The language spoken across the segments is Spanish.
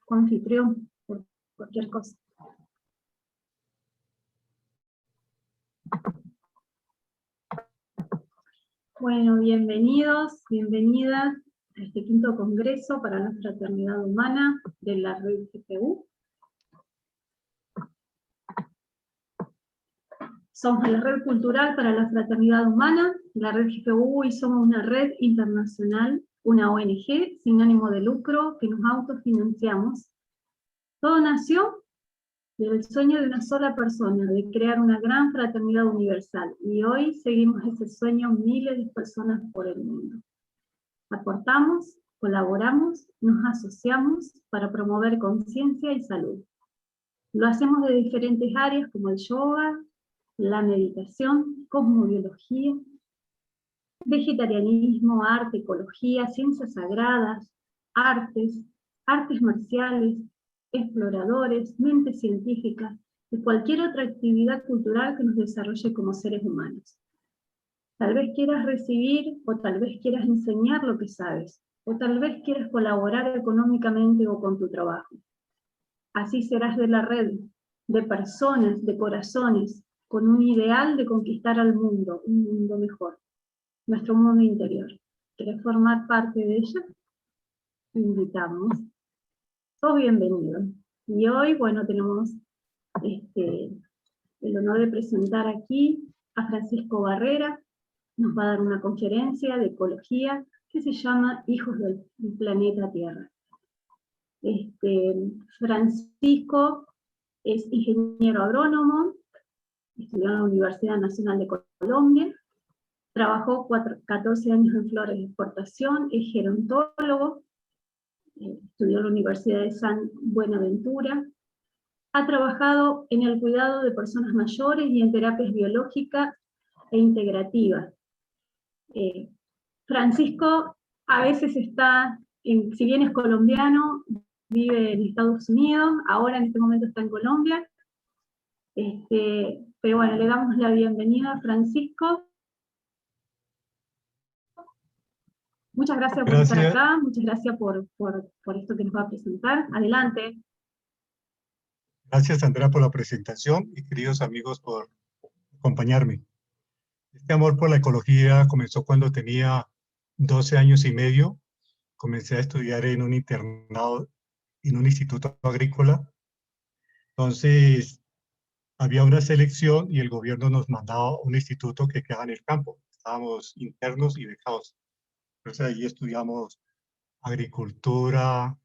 anfitrión por cualquier cosa. Bueno, bienvenidos, bienvenidas a este quinto congreso para la fraternidad humana de la red GPU. Somos la red cultural para la fraternidad humana, la red GPU, y somos una red internacional, una ONG sin ánimo de lucro que nos autofinanciamos. Todo nació del sueño de una sola persona, de crear una gran fraternidad universal, y hoy seguimos ese sueño miles de personas por el mundo. Aportamos, colaboramos, nos asociamos para promover conciencia y salud. Lo hacemos de diferentes áreas como el yoga, la meditación, cosmobiología, vegetarianismo, arte, ecología, ciencias sagradas, artes marciales, exploradores, mente científica y cualquier otra actividad cultural que nos desarrolle como seres humanos. Tal vez quieras recibir o tal vez quieras enseñar lo que sabes, o tal vez quieras colaborar económicamente o con tu trabajo. Así serás de la red, de personas, de corazones, con un ideal de conquistar al mundo, un mundo mejor, nuestro mundo interior. ¿Quieres formar parte de ella? Te invitamos. Sos bienvenido. Y hoy, bueno, tenemos el honor de presentar aquí a Francisco Barrera. Nos va a dar una conferencia de ecología que se llama Hijos del Planeta Tierra. Francisco es ingeniero agrónomo, estudió en la Universidad Nacional de Colombia, trabajó 14 años en flores de exportación, es gerontólogo, estudió en la Universidad de San Buenaventura, ha trabajado en el cuidado de personas mayores y en terapias biológicas e integrativas. Francisco a veces está, si bien es colombiano, vive en Estados Unidos, ahora en este momento está en Colombia, pero bueno, le damos la bienvenida a Francisco. Muchas gracias por estar acá, muchas gracias por esto que nos va a presentar. Adelante. Gracias, Andrea, por la presentación y queridos amigos por acompañarme. Este amor por la ecología comenzó cuando tenía 12 años y medio. Comencé a estudiar en un internado, en un instituto agrícola. Entonces, había una selección y el gobierno nos mandaba a un instituto que quedaba en el campo. Estábamos internos y becados. Entonces, allí estudiamos agricultura,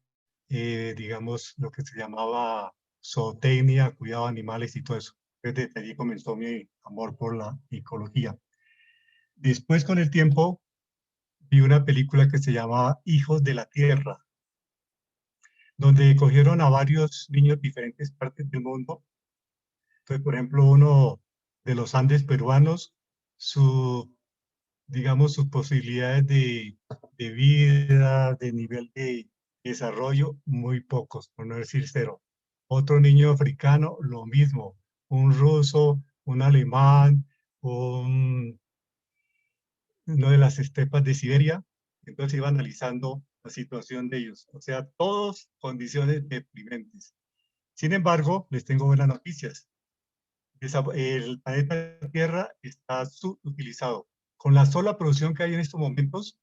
digamos, lo que se llamaba zootecnia, cuidado de animales y todo eso. Desde allí comenzó mi amor por la ecología. Después, con el tiempo, vi una película que se llamaba Hijos de la Tierra, donde cogieron a varios niños de diferentes partes del mundo. Entonces, por ejemplo, uno de los Andes peruanos, digamos, sus posibilidades de vida, de nivel de desarrollo, muy pocos, por no decir cero. Otro niño africano, lo mismo. Un ruso, un alemán, uno de las estepas de Siberia. Entonces iba analizando la situación de ellos. O sea, todos condiciones deprimentes. Sin embargo, les tengo buenas noticias. El planeta Tierra está subutilizado. Con la sola producción que hay en estos momentos,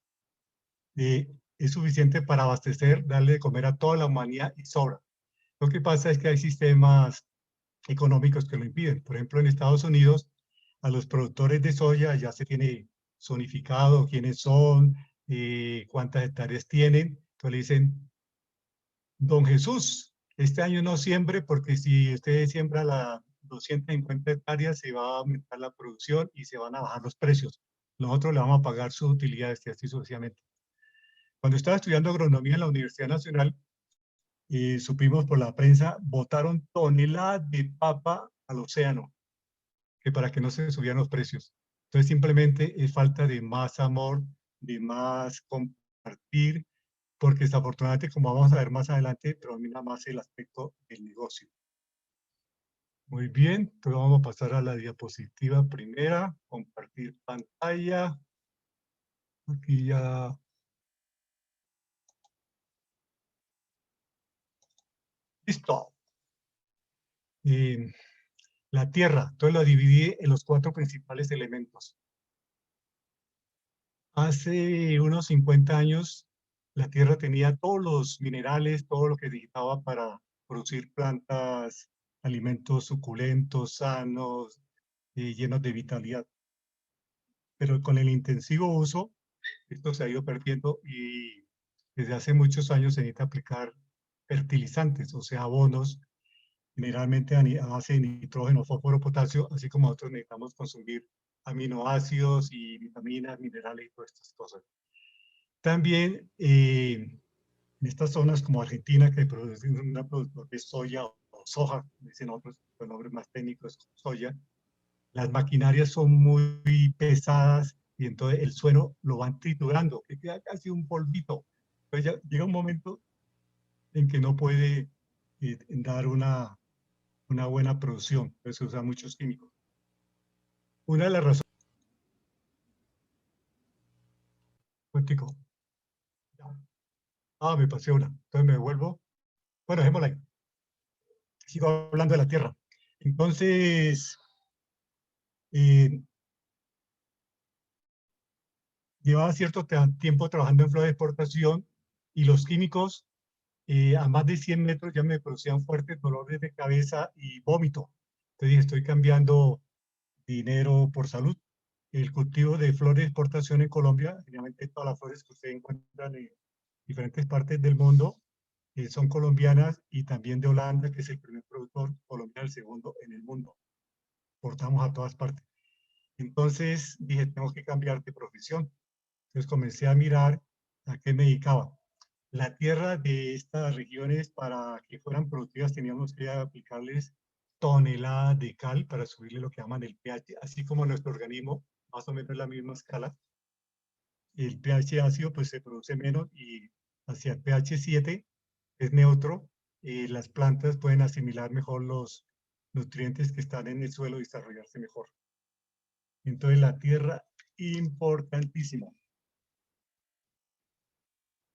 es suficiente para abastecer, darle de comer a toda la humanidad y sobra. Lo que pasa es que hay sistemas económicos que lo impiden. Por ejemplo, en Estados Unidos, a los productores de soya ya se tiene zonificado quiénes son, cuántas hectáreas tienen. Entonces le dicen, don Jesús, este año no siembre porque si usted siembra las 250 hectáreas se va a aumentar la producción y se van a bajar los precios. Nosotros le vamos a pagar sus utilidades y así sucesivamente. Cuando estaba estudiando agronomía en la Universidad Nacional, supimos por la prensa, botaron toneladas de papa al océano, que para que no se subieran los precios. Entonces simplemente es falta de más amor, de más compartir, porque desafortunadamente, como vamos a ver más adelante, predomina más el aspecto del negocio. Muy bien, entonces vamos a pasar a la diapositiva primera, compartir pantalla. Aquí ya. Listo. La Tierra, entonces lo dividí en los 4 principales elementos. Hace unos 50 años, la Tierra tenía todos los minerales, todo lo que necesitaba para producir plantas, alimentos suculentos, sanos, llenos de vitalidad. Pero con el intensivo uso, esto se ha ido perdiendo y desde hace muchos años se necesita aplicar fertilizantes, o sea, abonos, generalmente a base de nitrógeno, fósforo, potasio, así como nosotros necesitamos consumir aminoácidos y vitaminas, minerales y todas estas cosas. También en estas zonas como Argentina, que producen una producción de soya o soja, dicen otros, con nombres más técnicos, soya, las maquinarias son muy pesadas y entonces el suelo lo van triturando, que queda casi un polvito. Entonces ya llega un momento en que no puede dar una buena producción, entonces se usan muchos químicos. Una de las razones... Me pasé una, entonces me devuelvo. Bueno, dejémosla ahí. Sigo hablando de la Tierra. Entonces, llevaba cierto tiempo trabajando en flora de exportación y los químicos a más de 100 metros ya me producían fuertes dolores de cabeza y vómito. Entonces dije, estoy cambiando dinero por salud. El cultivo de flores de exportación en Colombia, generalmente todas las flores que ustedes encuentran en diferentes partes del mundo, son colombianas y también de Holanda, que es el primer productor, Colombia el segundo en el mundo. Exportamos a todas partes. Entonces dije, tengo que cambiar de profesión. Entonces comencé a mirar a qué me dedicaba. La tierra de estas regiones, para que fueran productivas, teníamos que aplicarles toneladas de cal para subirle lo que llaman el pH, así como nuestro organismo, más o menos la misma escala. El pH ácido pues se produce menos y hacia el pH 7 es neutro, las plantas pueden asimilar mejor los nutrientes que están en el suelo y desarrollarse mejor. Entonces la tierra, importantísima.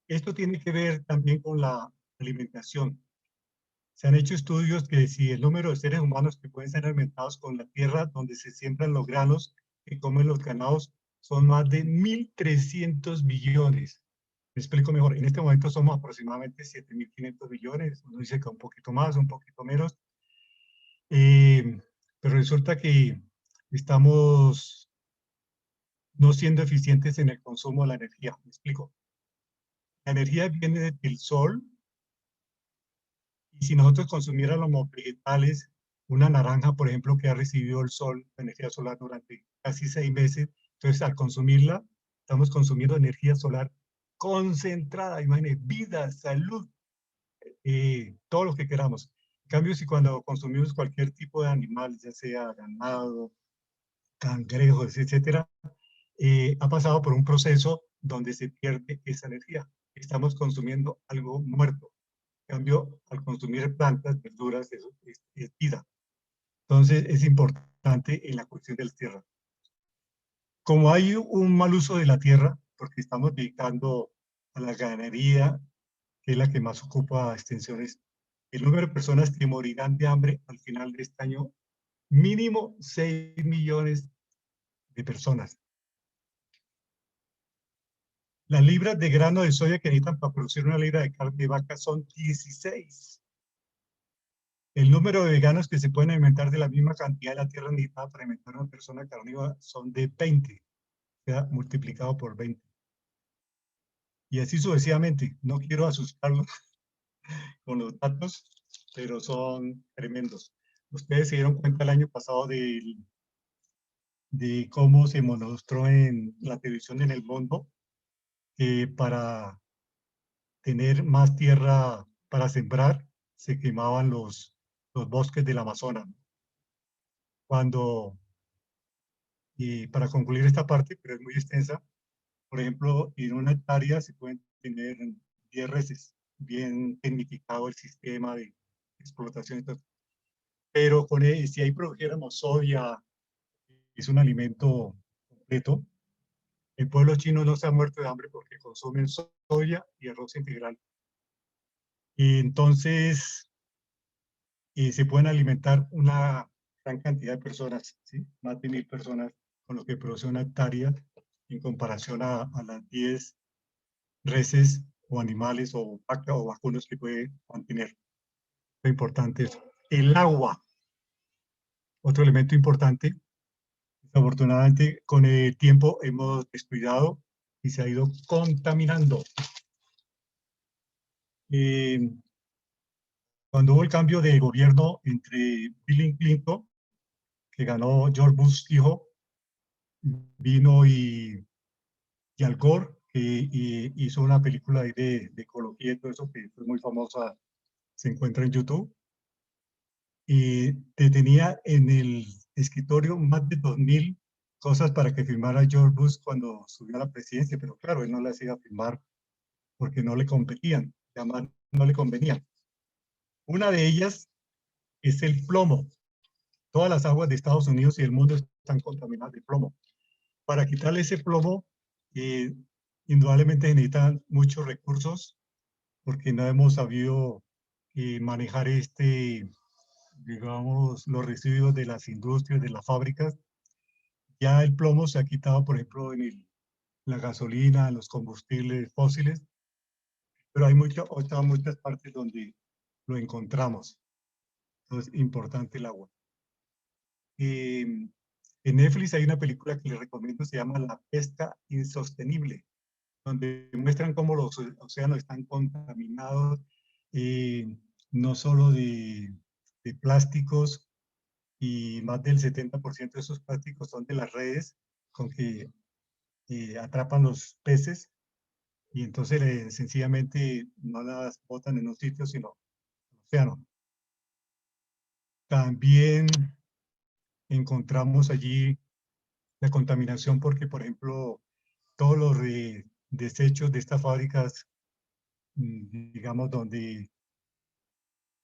Esto tiene que ver también con la alimentación. Se han hecho estudios que si el número de seres humanos que pueden ser alimentados con la tierra donde se siembran los granos que comen los ganados son más de 1.300 billones. Me explico mejor. En este momento somos aproximadamente 7.500 billones. Uno dice que un poquito más, un poquito menos. Pero resulta que estamos no siendo eficientes en el consumo de la energía. Me explico. La energía viene del sol y si nosotros consumiéramos vegetales, una naranja, por ejemplo, que ha recibido el sol, la energía solar durante casi 6 meses, entonces al consumirla, estamos consumiendo energía solar concentrada, imagínense, vida, salud, todo lo que queramos. En cambio, si cuando consumimos cualquier tipo de animal, ya sea ganado, cangrejos, etcétera, ha pasado por un proceso donde se pierde esa energía. Estamos consumiendo algo muerto. En cambio, al consumir plantas, verduras, eso es vida. Entonces, es importante en la cuestión de la tierra. Como hay un mal uso de la tierra, porque estamos dedicando a la ganadería, que es la que más ocupa extensiones, el número de personas que morirán de hambre al final de este año, mínimo 6 millones de personas. Las libras de grano de soya que necesitan para producir una libra de carne de vaca son 16. El número de veganos que se pueden alimentar de la misma cantidad de la tierra necesitada para alimentar a una persona carnívora son de 20, o sea, multiplicado por 20. Y así sucesivamente. No quiero asustarlos con los datos, pero son tremendos. Ustedes se dieron cuenta el año pasado de cómo se mostró en la televisión en el mundo para tener más tierra para sembrar, se quemaban los bosques del Amazonas. Cuando, y para concluir esta parte, pero es muy extensa, por ejemplo, en una hectárea se pueden tener 10 reses, bien tecnificado el sistema de explotación. Pero si ahí produjéramos soya, es un alimento completo, el pueblo chino no se ha muerto de hambre porque consumen soya y arroz integral. Y entonces, se pueden alimentar una gran cantidad de personas, ¿sí? Más de 1000 personas, con lo que produce una hectárea en comparación a las 10 reses o animales o vacas o vacunos que puede mantener. Lo importante es el agua. Otro elemento importante. Desafortunadamente, con el tiempo hemos descuidado y se ha ido contaminando. Cuando hubo el cambio de gobierno entre Bill Clinton, que ganó George Bush hijo, vino y Al Gore, que hizo una película ahí de ecología y todo eso, que fue muy famosa, se encuentra en YouTube, y te tenía en el escritorio más de 2000 cosas para que firmara George Bush cuando subió a la presidencia, pero claro, él no las iba a firmar porque no le competían, además no le convenían. Una de ellas es el plomo. Todas las aguas de Estados Unidos y el mundo están contaminadas de plomo. Para quitarle ese plomo, indudablemente se necesitan muchos recursos porque no hemos sabido manejar digamos, los residuos de las industrias, de las fábricas. Ya el plomo se ha quitado, por ejemplo, en la gasolina, en los combustibles fósiles, pero hay muchas partes donde lo encontramos. Entonces, importante el agua. En Netflix hay una película que les recomiendo, se llama La pesca insostenible, donde muestran cómo los océanos están contaminados, no solo de plásticos, y más del 70% de esos plásticos son de las redes con que atrapan los peces, y entonces sencillamente no las botan en un sitio, sino en el océano. También encontramos allí la contaminación porque, por ejemplo, todos los desechos de estas fábricas, digamos, donde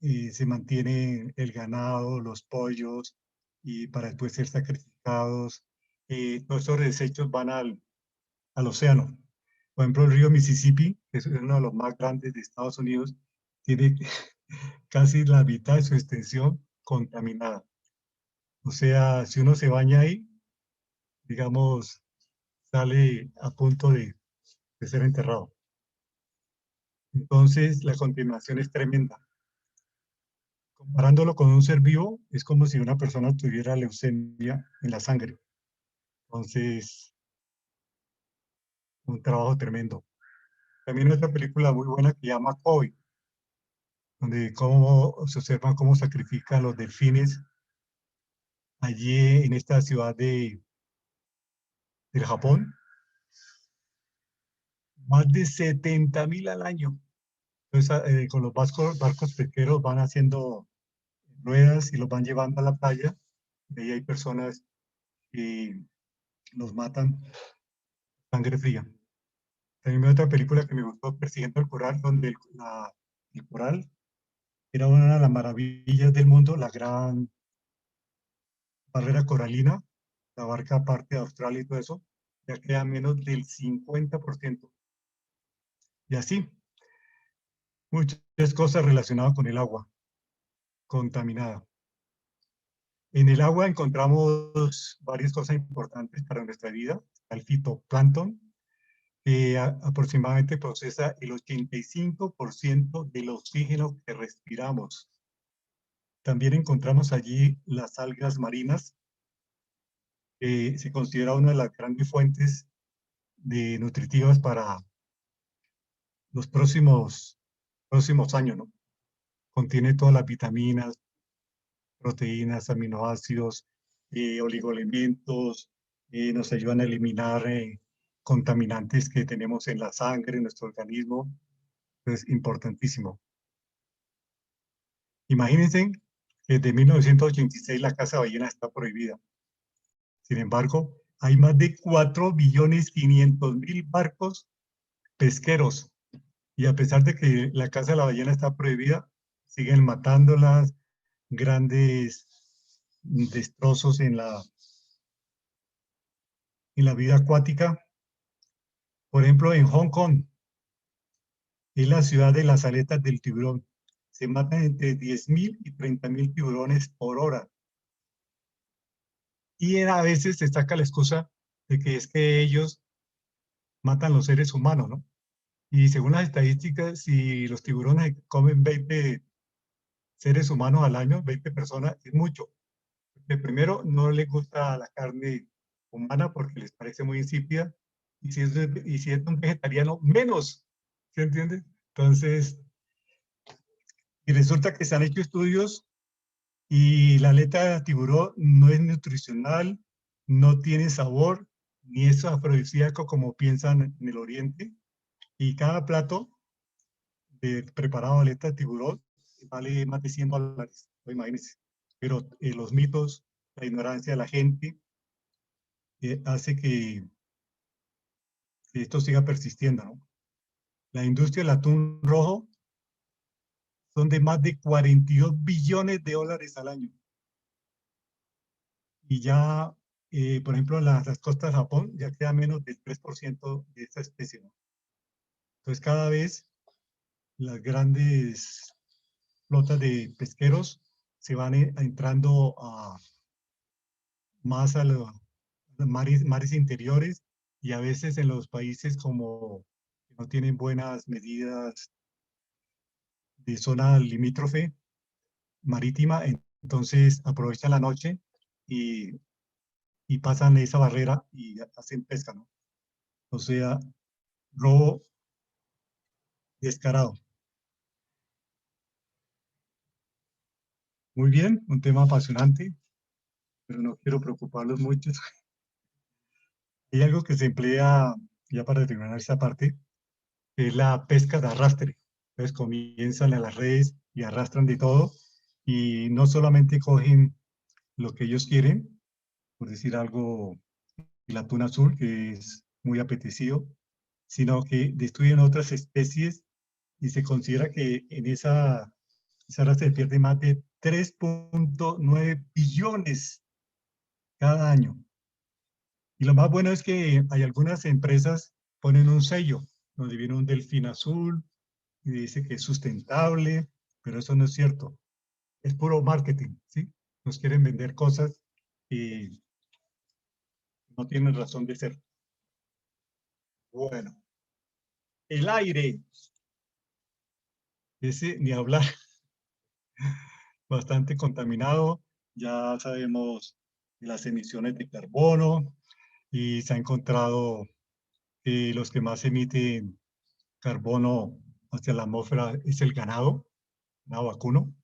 se mantiene el ganado, los pollos, y para después ser sacrificados, todos esos desechos van al océano. Por ejemplo, el río Mississippi, que es uno de los más grandes de Estados Unidos, tiene casi la mitad de su extensión contaminada. O sea, si uno se baña ahí, digamos, sale a punto de ser enterrado. Entonces, la contaminación es tremenda. Comparándolo con un ser vivo, es como si una persona tuviera leucemia en la sangre. Entonces, un trabajo tremendo. También hay otra película muy buena que se llama Koi, donde se observa cómo sacrifican los delfines allí en esta ciudad del Japón. Más de 70.000 al año. Entonces, con los barcos pesqueros van haciendo ruedas y los van llevando a la playa. Y ahí hay personas que los matan, sangre fría. También hay otra película que me gustó, Persiguiendo el Coral, donde el coral era una de las maravillas del mundo, la gran barrera coralina, que abarca parte de Australia y todo eso, ya queda menos del 50%. Y así, muchas cosas relacionadas con el agua contaminada. En el agua encontramos varias cosas importantes para nuestra vida. El fitoplancton, que aproximadamente procesa el 85% del oxígeno que respiramos. También encontramos allí las algas marinas, que se considera una de las grandes fuentes nutritivas para los próximos años, ¿no? Contiene todas las vitaminas, proteínas, aminoácidos, oligoelementos, nos ayudan a eliminar contaminantes que tenemos en la sangre, en nuestro organismo. Es importantísimo. Imagínense que desde 1986 la caza de ballenas está prohibida. Sin embargo, hay más de 4.500.000 barcos pesqueros. Y a pesar de que la caza de la ballena está prohibida, siguen matándolas, grandes destrozos en la vida acuática. Por ejemplo, en Hong Kong, es la ciudad de las aletas del tiburón. se matan entre 10.000 y 30.000 tiburones por hora. Y a veces se saca la excusa de que es que ellos matan los seres humanos, ¿no? Y según las estadísticas, si los tiburones comen 20 seres humanos al año, 20 personas, es mucho. Porque primero, no les gusta la carne humana porque les parece muy insípida. Y si es un vegetariano, menos. ¿Se entiende? Entonces, y resulta que se han hecho estudios y la aleta de tiburón no es nutricional, no tiene sabor, ni es afrodisíaco como piensan en el oriente. Y cada plato de preparado de aleta de tiburón vale más de $100, imagínense. Pero los mitos, la ignorancia de la gente, hace que esto siga persistiendo, ¿no? La industria del atún rojo son de más de 42 billones de dólares al año. Y ya, por ejemplo, en las costas de Japón ya queda menos del 3% de esta especie, ¿no? Entonces, cada vez las grandes flotas de pesqueros se van entrando más a los mares interiores, y a veces en los países como que no tienen buenas medidas de zona limítrofe marítima, entonces aprovechan la noche y, y pasan esa barrera y hacen pesca, ¿no? O sea, robo descarado. Muy bien, un tema apasionante, pero no quiero preocuparlos mucho. Hay algo que se emplea, ya para terminar esta parte, que es la pesca de arrastre. Entonces comienzan a las redes y arrastran de todo, y no solamente cogen lo que ellos quieren, por decir algo, el atún azul, que es muy apetecido, sino que destruyen otras especies, y se considera que en esa raza se pierde más de 3.9 billones cada año. Y lo más bueno es que hay algunas empresas ponen un sello donde viene un delfín azul y dice que es sustentable, pero eso no es cierto. Es puro marketing, ¿sí? Nos quieren vender cosas y no tienen razón de ser. Bueno, el aire, ese ni hablar, bastante contaminado. Ya sabemos de las emisiones de carbono, y se ha encontrado que los que más emiten carbono hacia la atmósfera es el ganado vacuno.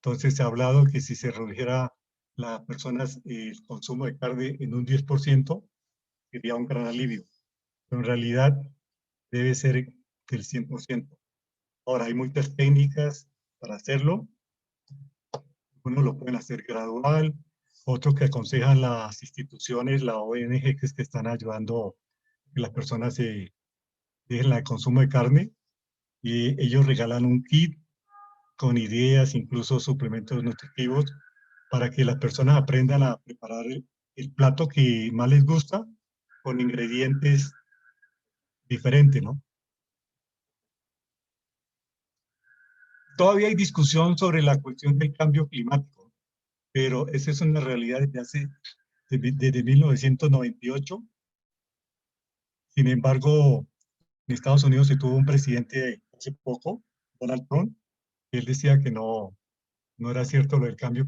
Entonces se ha hablado que si se redujera las personas el consumo de carne en un 10%, sería un gran alivio. Pero en realidad debe ser del 100%. Ahora, hay muchas técnicas para hacerlo. Unos lo pueden hacer gradual, otros que aconsejan las instituciones, la ONG, que es que están ayudando a que las personas se dejen el consumo de carne, y ellos regalan un kit con ideas, incluso suplementos nutritivos, para que las personas aprendan a preparar el plato que más les gusta con ingredientes diferentes, ¿no? Todavía hay discusión sobre la cuestión del cambio climático, pero esa es una realidad desde 1998. Sin embargo, en Estados Unidos se tuvo un presidente hace poco, Donald Trump, y él decía que no era cierto lo del cambio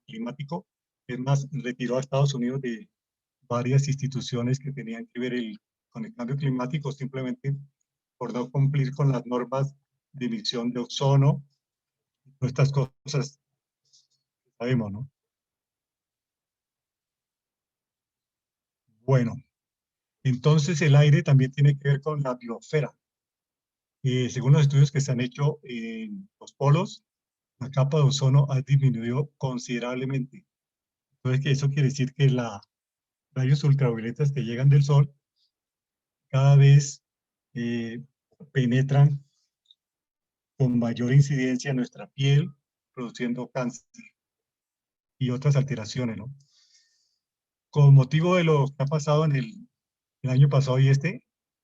climático. Es más, retiró a Estados Unidos de varias instituciones que tenían que ver con el cambio climático, simplemente por no cumplir con las normas de emisión de ozono, todas estas cosas que sabemos, ¿no? Bueno, entonces el aire también tiene que ver con la biosfera. Según los estudios que se han hecho en los polos, la capa de ozono ha disminuido considerablemente. Entonces, eso quiere decir que los rayos ultravioletas que llegan del sol cada vez eh, penetran con mayor incidencia en nuestra piel, produciendo cáncer y otras alteraciones, ¿no? Con motivo de lo que ha pasado en el año pasado y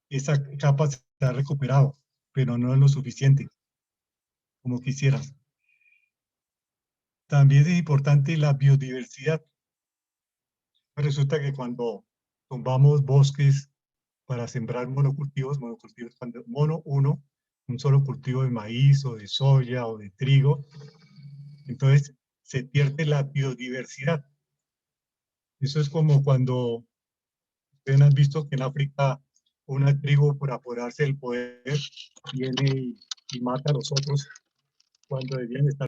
esa capa se ha recuperado, pero no es lo suficiente. como quisieran. También es importante la biodiversidad. Resulta que cuando tumbamos bosques para sembrar monocultivos cuando mono uno, un solo cultivo de maíz o de soya o de trigo, entonces se pierde la biodiversidad. Eso es como cuando ustedes han visto que en África una tribu por apoderarse del poder viene y mata a los otros cuando debían estar.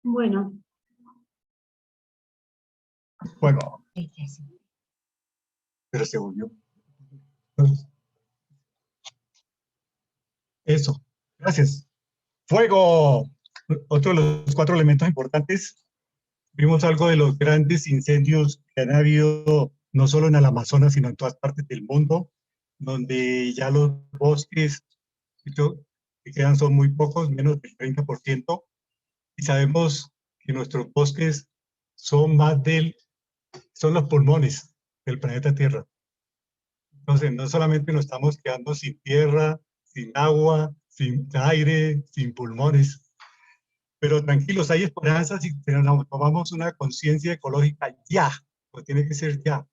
Bueno. Bueno, pero se volvió. Eso, gracias. Fuego. Otro de los 4 elementos importantes. Vimos algo de los grandes incendios que han habido no solo en el Amazonas, sino en todas partes del mundo, donde ya los bosques que quedan son muy pocos, menos del 30%, y sabemos que nuestros bosques son son los pulmones del planeta Tierra. Entonces, no solamente nos estamos quedando sin tierra, sin agua, sin aire, sin pulmones, pero tranquilos, hay esperanzas si tomamos una conciencia ecológica ya, pues tiene que ser ya.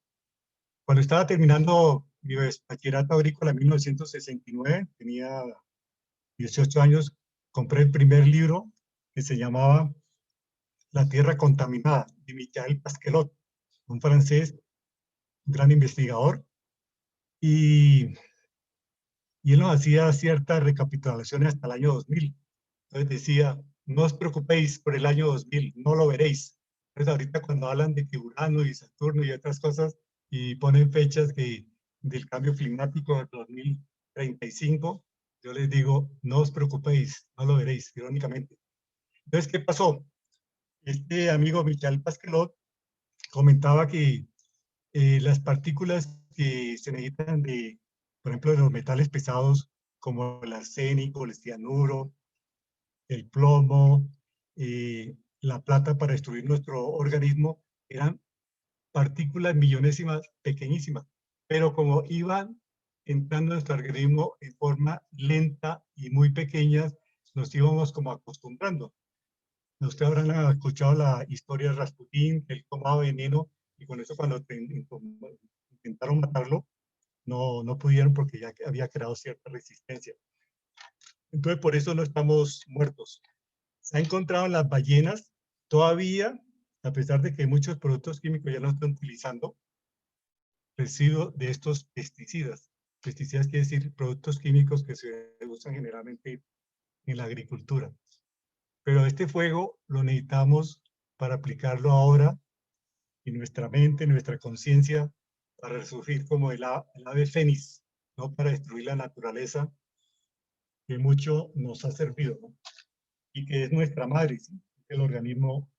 Cuando estaba terminando mi bachillerato agrícola en 1969, tenía 18 años, compré el primer libro que se llamaba La Tierra Contaminada, de Michel Pasquelot, un francés, un gran investigador, y él nos hacía ciertas recapitulaciones hasta el año 2000. Entonces decía, no os preocupéis por el año 2000, no lo veréis. Entonces ahorita cuando hablan de que Urano y Saturno y otras cosas y ponen fechas del cambio climático del 2035, yo les digo, no os preocupéis, no lo veréis, irónicamente. Entonces, ¿qué pasó? Este amigo Michel Pasquelot comentaba que las partículas que se necesitan por ejemplo, de los metales pesados como el arsénico, el cianuro, el plomo, la plata para destruir nuestro organismo, eran partículas millonésimas, pequeñísimas, pero como iban entrando en nuestro organismo en forma lenta y muy pequeñas, nos íbamos como acostumbrando. Ustedes habrán escuchado la historia de Rasputín, que él tomaba veneno y con eso cuando intentaron matarlo, no pudieron porque ya había creado cierta resistencia. Entonces por eso no estamos muertos. Se ha encontrado en las ballenas todavía, a pesar de que muchos productos químicos ya no están utilizando, residuos de estos pesticidas. Pesticidas quiere decir productos químicos que se usan generalmente en la agricultura. Pero este fuego lo necesitamos para aplicarlo ahora en nuestra mente, en nuestra conciencia, para resurgir como el ave fénix, no para destruir la naturaleza, que mucho nos ha servido, ¿no? Y que es nuestra madre, ¿sí? El organismo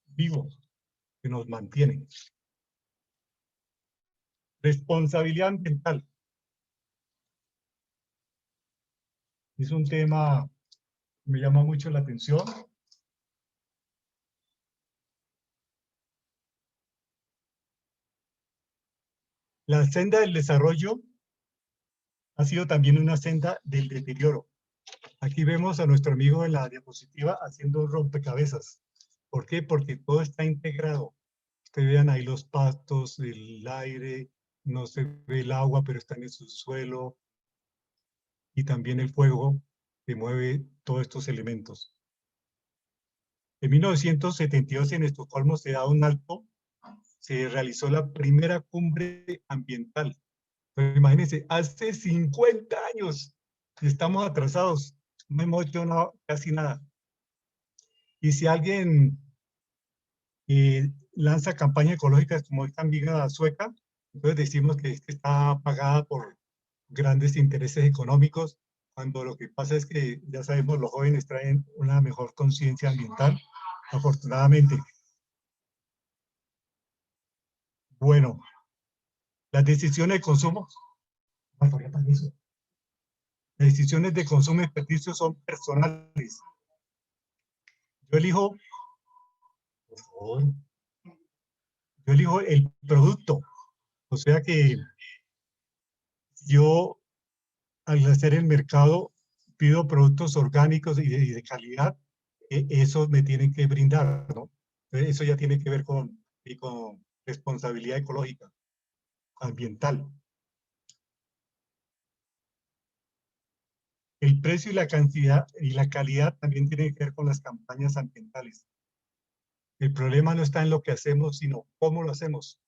vivo que nos mantiene. Responsabilidad ambiental. Es un tema que me llama mucho la atención. La senda del desarrollo ha sido también una senda del deterioro. Aquí vemos a nuestro amigo en la diapositiva haciendo un rompecabezas. ¿Por qué? Porque todo está integrado. Ustedes vean ahí los pastos, el aire, no se ve el agua, pero está en el subsuelo, y también el fuego que mueve todos estos elementos. En 1972 en Estocolmo se da un alto, se realizó la primera cumbre ambiental. Pero imagínense, hace 50 años estamos atrasados, no hemos hecho casi nada. Y si alguien lanza campañas ecológicas como esta amiga sueca, entonces decimos que está pagada por grandes intereses económicos, cuando lo que pasa es que ya sabemos los jóvenes traen una mejor conciencia ambiental, afortunadamente. Bueno, las decisiones de consumo, las decisiones de consumo y desperdicio son personales. Yo elijo, por favor, yo elijo el producto, o sea que yo al hacer el mercado pido productos orgánicos y de calidad, eso me tienen que brindar, ¿no? Entonces, eso ya tiene que ver con responsabilidad ecológica, ambiental. El precio y la cantidad y la calidad también tienen que ver con las campañas ambientales. El problema no está en lo que hacemos, sino cómo lo hacemos.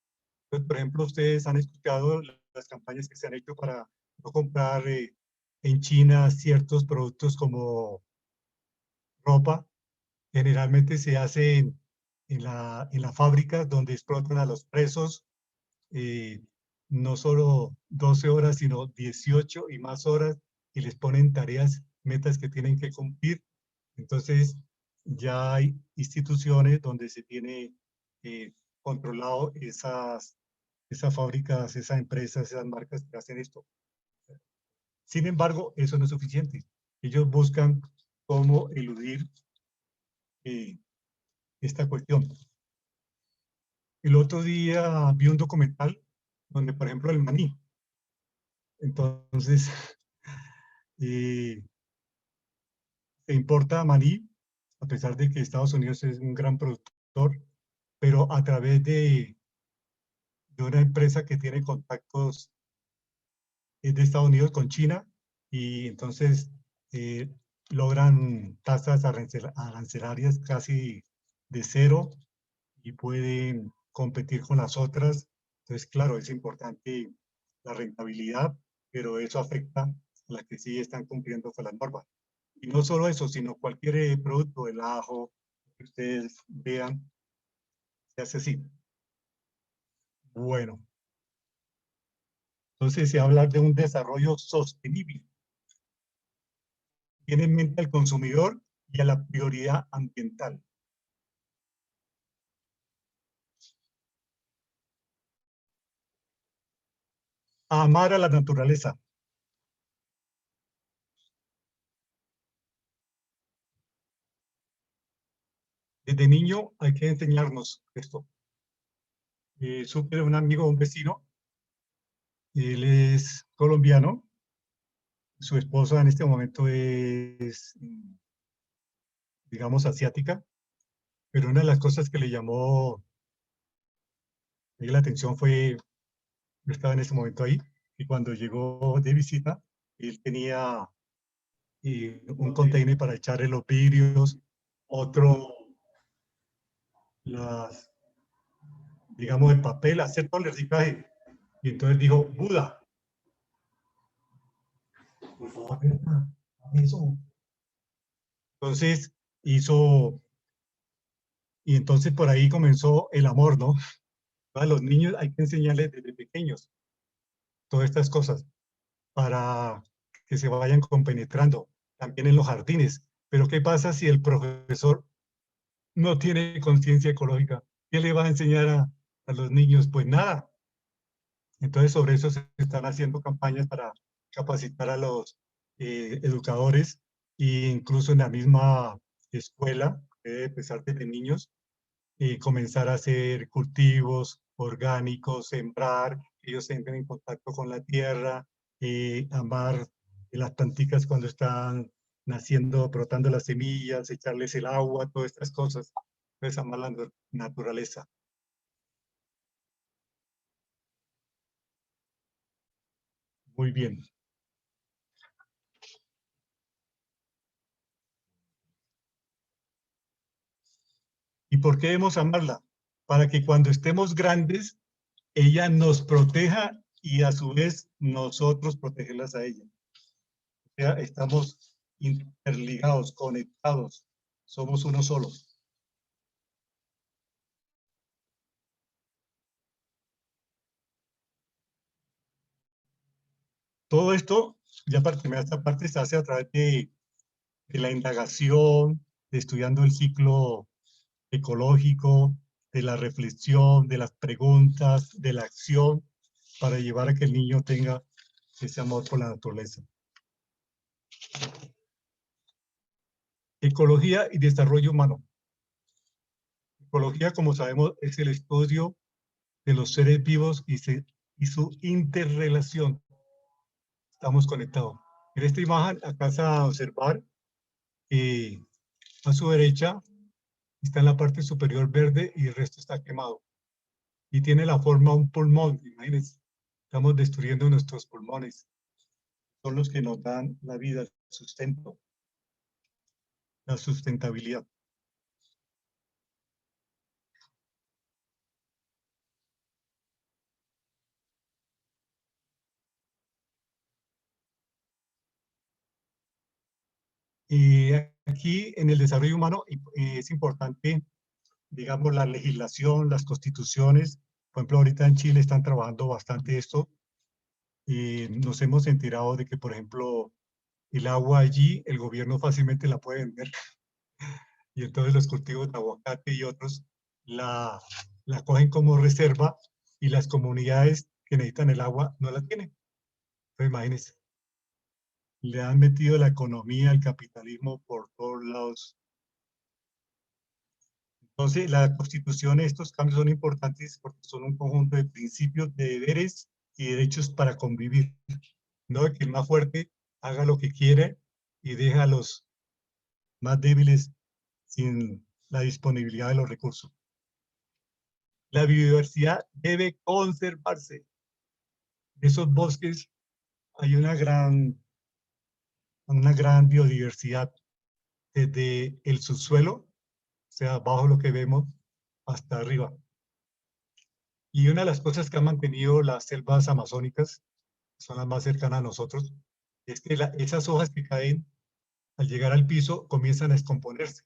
Entonces, por ejemplo, ustedes han escuchado las campañas que se han hecho para no comprar en China ciertos productos como ropa. Generalmente se hace en la fábrica donde explotan a los presos, eh, no solo 12 horas, sino 18 y más horas, y les ponen tareas, metas que tienen que cumplir. Entonces, ya hay instituciones donde se tiene controlado esas fábricas, esas empresas, esas marcas que hacen esto. Sin embargo, eso no es suficiente. Ellos buscan cómo eludir eh, esta cuestión. El otro día vi un documental donde, por ejemplo, el maní. Entonces, se importa maní, a pesar de que Estados Unidos es un gran productor, pero a través de una empresa que tiene contactos de Estados Unidos con China, y entonces eh, logran tasas arancelarias casi de cero y pueden competir con las otras. Entonces, claro, es importante la rentabilidad, pero eso afecta a las que sí están cumpliendo con las normas. Y no solo eso, sino cualquier producto, el ajo, que ustedes vean, se hace así. Bueno, entonces se habla de un desarrollo sostenible. Tiene en mente al consumidor y a la prioridad ambiental. A amar a la naturaleza. Desde niño hay que enseñarnos esto. Supe de un amigo, un vecino, él es colombiano, su esposa en este momento es, digamos, asiática, pero una de las cosas que le llamó la atención fue, yo estaba en ese momento ahí, y cuando llegó de visita, él tenía un container para echarle los vidrios, otro, las, digamos, el papel, hacer todo el reciclaje. Y entonces dijo, Buda, por favor, eso. Entonces hizo, y entonces por ahí comenzó el amor, ¿no? A los niños hay que enseñarles desde pequeños todas estas cosas para que se vayan compenetrando también en los jardines. Pero ¿qué pasa si el profesor no tiene conciencia ecológica? ¿Qué le va a enseñar a los niños? Pues nada. Entonces sobre eso se están haciendo campañas para capacitar a los educadores e incluso en la misma escuela, debe empezar desde niños, comenzar a hacer cultivos orgánicos, sembrar, que ellos entren en contacto con la tierra, amar las plantitas cuando están naciendo, brotando las semillas, echarles el agua, todas estas cosas. Entonces, amar la naturaleza. Muy bien. ¿Y por qué debemos amarla? Para que cuando estemos grandes, ella nos proteja y a su vez nosotros protegerlas a ella. O sea, estamos interligados, conectados, somos uno solo. Todo esto, ya para terminar esta parte, se hace a través de la indagación, de estudiando el ciclo ecológico, de la reflexión, de las preguntas, de la acción, para llevar a que el niño tenga ese amor por la naturaleza. Ecología y desarrollo humano. Ecología, como sabemos, es el estudio de los seres vivos y su interrelación. estamos conectados. En esta imagen alcanza a observar que a su derecha está en la parte superior verde y el resto está quemado. Y tiene la forma de un pulmón, imagínense. Estamos destruyendo nuestros pulmones. Son los que nos dan la vida, el sustento, la sustentabilidad. Y aquí en el desarrollo humano es importante, digamos, la legislación, las constituciones. Por ejemplo, ahorita en Chile están trabajando bastante esto. Y nos hemos enterado de que, por ejemplo, el agua allí, el gobierno fácilmente la puede vender. Y entonces los cultivos de aguacate y otros la cogen como reserva y las comunidades que necesitan el agua no la tienen. Entonces, imagínense, le han metido la economía, el capitalismo por todos lados. Entonces, la Constitución, estos cambios son importantes porque son un conjunto de principios, de deberes y derechos para convivir. No de que el más fuerte haga lo que quiere y deja a los más débiles sin la disponibilidad de los recursos. La biodiversidad debe conservarse. Esos bosques hay una gran biodiversidad desde el subsuelo, o sea, bajo lo que vemos, hasta arriba. Y una de las cosas que han mantenido las selvas amazónicas, que son las más cercanas a nosotros, es que esas hojas que caen al llegar al piso comienzan a descomponerse.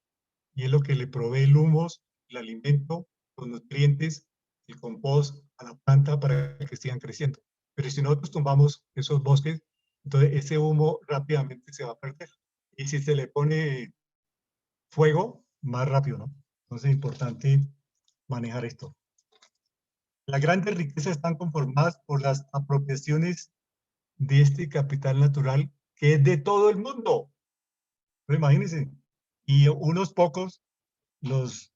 Y es lo que le provee el humus, el alimento, los nutrientes, el compost a la planta para que sigan creciendo. Pero si nosotros tumbamos esos bosques, entonces ese humo rápidamente se va a perder. Y si se le pone fuego, más rápido, ¿no? Entonces es importante manejar esto. Las grandes riquezas están conformadas por las apropiaciones de este capital natural que es de todo el mundo. Pero imagínense, y unos pocos, los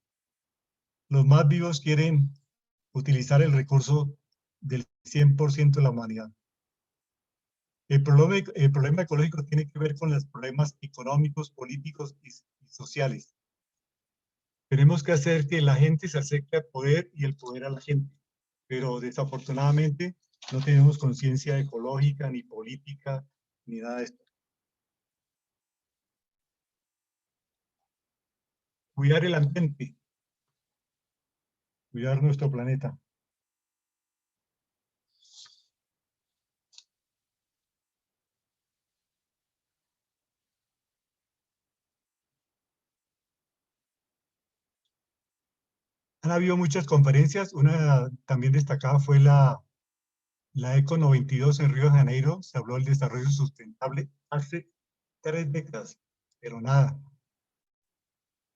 más vivos, quieren utilizar el recurso del 100% de la humanidad. El problema ecológico tiene que ver con los problemas económicos, políticos y sociales. Tenemos que hacer que la gente se acerque al poder y el poder a la gente. Pero desafortunadamente no tenemos conciencia ecológica, ni política, ni nada de esto. Cuidar el ambiente, cuidar nuestro planeta. Han habido muchas conferencias, una también destacada fue la ECO 92 en Río de Janeiro. Se habló del desarrollo sustentable hace 3 décadas, pero nada.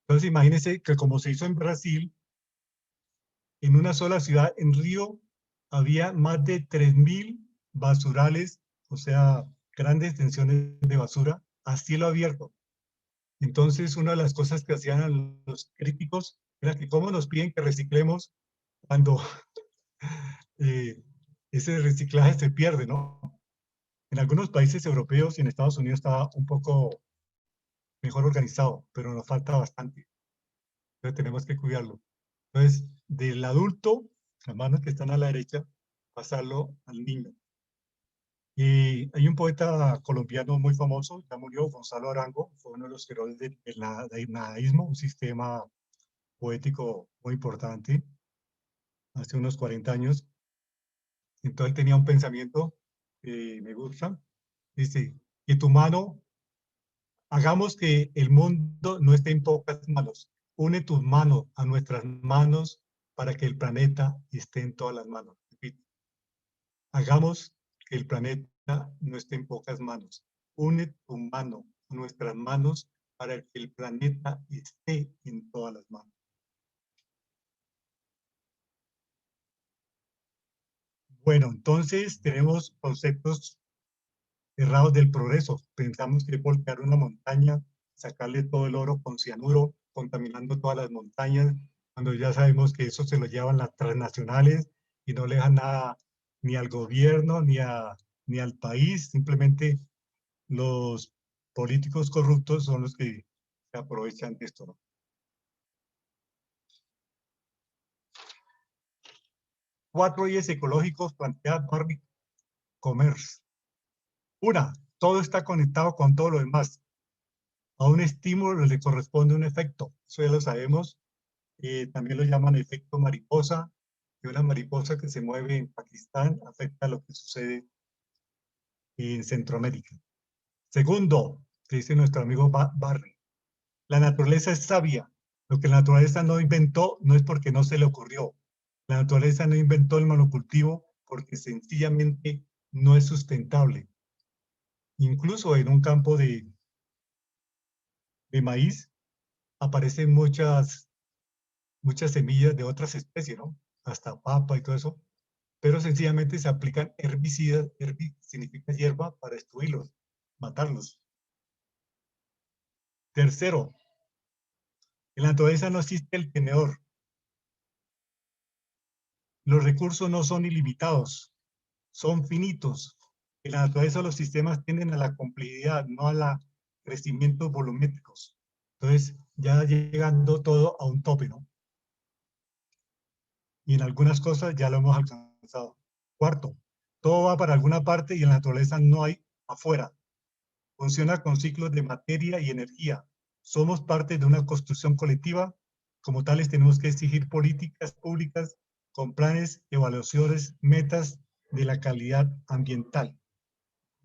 Entonces imagínense que como se hizo en Brasil, en una sola ciudad, en Río, había más de 3.000 basurales, o sea, grandes extensiones de basura a cielo abierto. Entonces, una de las cosas que hacían los críticos era que cómo nos piden que reciclemos cuando ese reciclaje se pierde, ¿no? En algunos países europeos y en Estados Unidos está un poco mejor organizado, pero nos falta bastante. Entonces tenemos que cuidarlo. Entonces, del adulto, las manos que están a la derecha, pasarlo al niño. Y hay un poeta colombiano muy famoso, ya murió, Gonzalo Arango, fue uno de los héroes del nadaísmo, un sistema poético muy importante, hace unos 40 años. Entonces él tenía un pensamiento que me gusta, dice, que tu mano, hagamos que el mundo no esté en pocas manos, une tus manos a nuestras manos para que el planeta esté en todas las manos. Repito, hagamos que el planeta no esté en pocas manos, une tu mano a nuestras manos para que el planeta esté en todas las manos. Bueno, entonces tenemos conceptos errados del progreso. Pensamos que voltear una montaña, sacarle todo el oro con cianuro, contaminando todas las montañas, cuando ya sabemos que eso se lo llevan las transnacionales y no le dejan nada ni al gobierno ni al país, simplemente los políticos corruptos son los que se aprovechan de esto, ¿no? Cuatro ejes ecológicos planteados por Commerce. Una, todo está conectado con todo lo demás. A un estímulo le corresponde un efecto, eso ya lo sabemos. También lo llaman efecto mariposa, y una mariposa que se mueve en Pakistán afecta a lo que sucede en Centroamérica. Segundo, que dice nuestro amigo Barry, la naturaleza es sabia. Lo que la naturaleza no inventó no es porque no se le ocurrió. La naturaleza no inventó el monocultivo porque sencillamente no es sustentable. Incluso en un campo de maíz aparecen muchas semillas de otras especies, ¿no? Hasta papa y todo eso, pero sencillamente se aplican herbicidas, significa hierba, para destruirlos, matarlos. Tercero, en la naturaleza no existe el tenedor. Los recursos no son ilimitados, son finitos. En la naturaleza los sistemas tienden a la complejidad, no a la crecimientos volumétricos. Entonces, ya llegando todo a un tope, ¿no? Y en algunas cosas ya lo hemos alcanzado. Cuarto, todo va para alguna parte y en la naturaleza no hay afuera. Funciona con ciclos de materia y energía. Somos parte de una construcción colectiva. Como tales tenemos que exigir políticas públicas con planes, evaluaciones, metas de la calidad ambiental.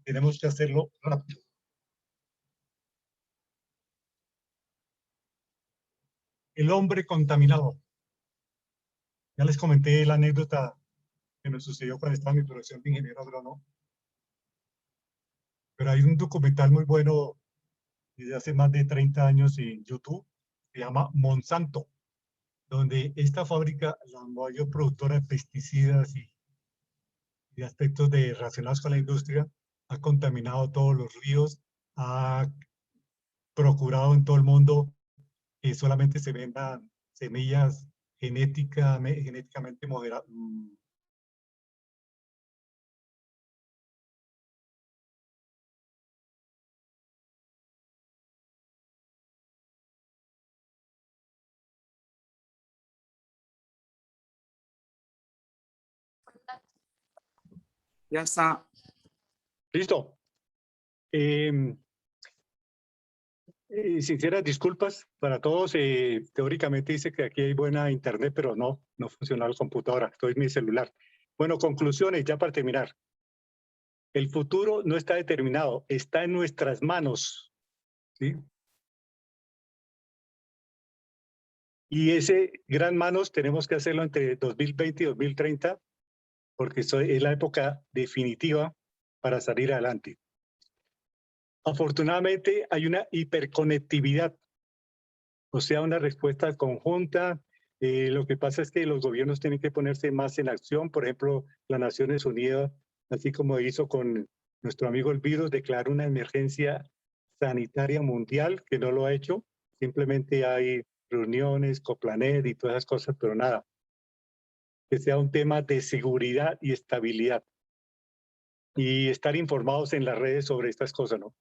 Tenemos que hacerlo rápido. El hombre contaminado. Ya les comenté la anécdota que me sucedió cuando estaba en mi profesión de ingeniero agrónomo. Pero hay un documental muy bueno desde hace más de 30 años en YouTube, se llama Monsanto, donde esta fábrica, la mayor productora de pesticidas y aspectos relacionados con la industria, ha contaminado todos los ríos, ha procurado en todo el mundo que solamente se vendan semillas genéticamente moderadas. Ya está. Listo. Sinceras disculpas para todos. Teóricamente dice que aquí hay buena internet, pero no funciona la computadora. Estoy en mi celular. Bueno, conclusiones ya para terminar. El futuro no está determinado, está en nuestras manos, ¿sí? Y ese gran manos tenemos que hacerlo entre 2020 y 2030, porque es la época definitiva para salir adelante. Afortunadamente hay una hiperconectividad, o sea, una respuesta conjunta. Lo que pasa es que los gobiernos tienen que ponerse más en acción. Por ejemplo, las Naciones Unidas, así como hizo con nuestro amigo el virus, declaró una emergencia sanitaria mundial, que no lo ha hecho. Simplemente hay reuniones, Coplanet y todas esas cosas, pero nada. Que sea un tema de seguridad y estabilidad. Y estar informados en las redes sobre estas cosas, ¿no?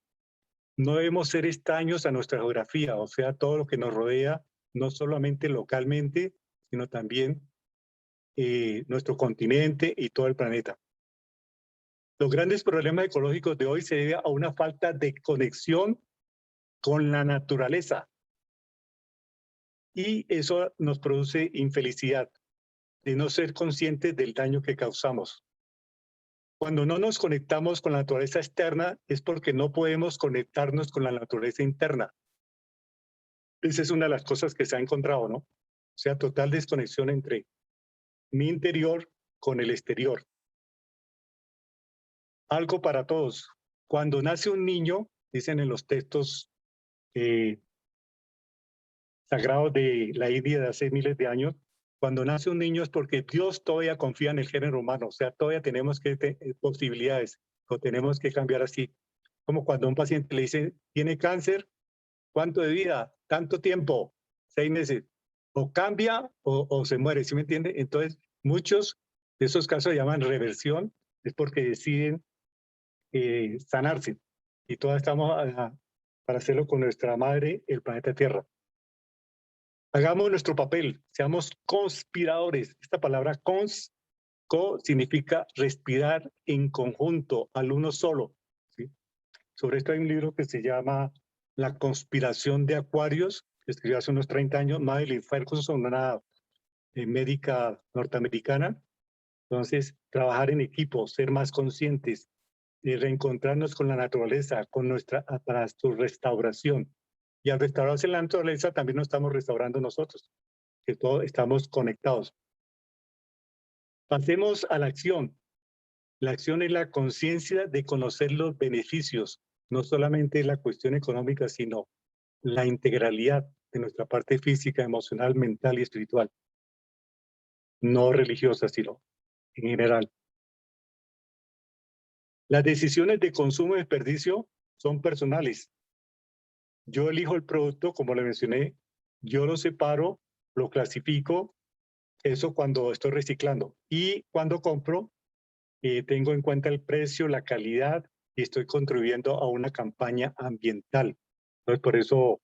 No debemos ser extraños a nuestra geografía, o sea, todo lo que nos rodea, no solamente localmente, sino también nuestro continente y todo el planeta. Los grandes problemas ecológicos de hoy se deben a una falta de conexión con la naturaleza. Y eso nos produce infelicidad, de no ser conscientes del daño que causamos. Cuando no nos conectamos con la naturaleza externa es porque no podemos conectarnos con la naturaleza interna. Esa es una de las cosas que se ha encontrado, ¿no? O sea, total desconexión entre mi interior con el exterior. Algo para todos. Cuando nace un niño, dicen en los textos sagrados de la India de hace miles de años, cuando nace un niño es porque Dios todavía confía en el género humano, o sea, todavía tenemos posibilidades, o tenemos que cambiar así. Como cuando a un paciente le dice, tiene cáncer, ¿cuánto de vida? Tanto tiempo, 6 meses. O cambia o se muere, ¿sí me entiende? Entonces, muchos de esos casos se llaman reversión, es porque deciden sanarse. Y todas estamos para hacerlo con nuestra madre, el planeta Tierra. Hagamos nuestro papel, seamos conspiradores. Esta palabra co significa respirar en conjunto, al uno solo. ¿Sí? Sobre esto hay un libro que se llama La conspiración de Acuarios, que escribió hace unos 30 años, Madeline Ferguson, una médica norteamericana. Entonces, trabajar en equipo, ser más conscientes, reencontrarnos con la naturaleza, para su restauración. Y al restaurarse la naturaleza, también nos estamos restaurando nosotros, que todos estamos conectados. Pasemos a la acción. La acción es la conciencia de conocer los beneficios, no solamente la cuestión económica, sino la integralidad de nuestra parte física, emocional, mental y espiritual. No religiosa, sino en general. Las decisiones de consumo y desperdicio son personales. Yo elijo el producto, como le mencioné, yo lo separo, lo clasifico, eso cuando estoy reciclando. Y cuando compro, tengo en cuenta el precio, la calidad, y estoy contribuyendo a una campaña ambiental. Entonces, por eso